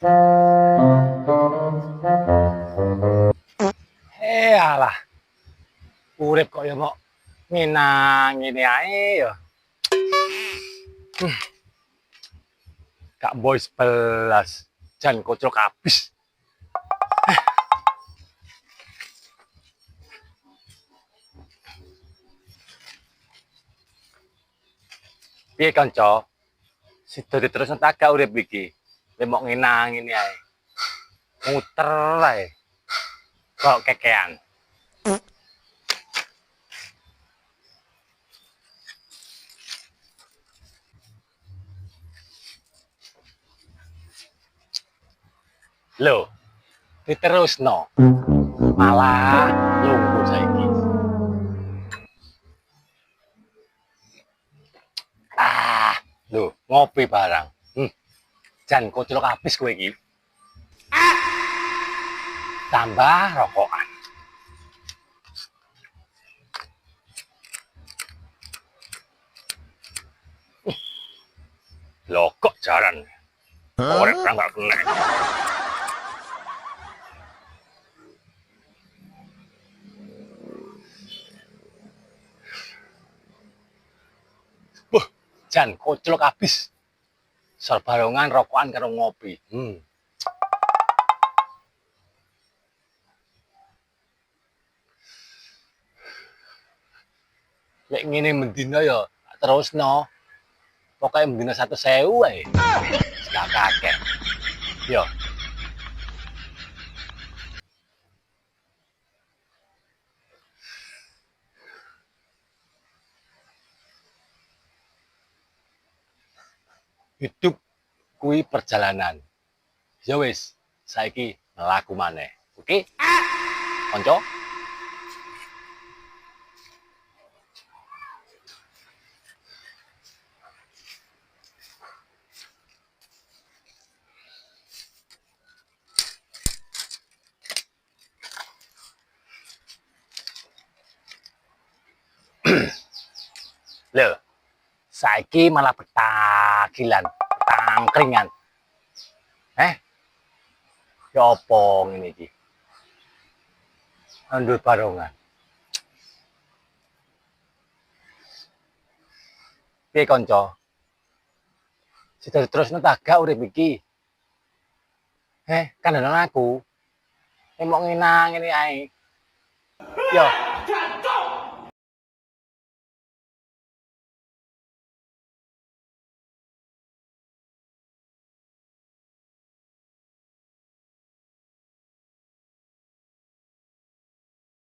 Alah, urip kok ya mau ngenang ngene ae ya. Gak boys belas. Jan kocok habis. Piye kanca? Sida diterusno tagak urip iki. Lek mok ngenang ngene ae. Muter ae. Kok kekean. Lho, diterusno. Malah lunggu saiki. Ah, lho, ngopi barang. Jan kocok habis kowe iki. Tambah rokokan. Lho kok jaran. Korek ra gak kena. Wah, jan kocok habis. Serbarongan rokokan karo ngopi. Lek ngene mendina ya terusno. Pokoke mendina 100.000 ae. Gak kakek. Yo. Hidup kuwi perjalanan. Ya wis, saiki mlaku maneh. Oke? Kanca? Lho, saiki malah petakilan, tangkringan. Ya apa ngene iki? Andur barongan. Piye kanca? Sida terusno tagak urip iki. Kandhanan aku. Mok ngenang ngene ae. Yo,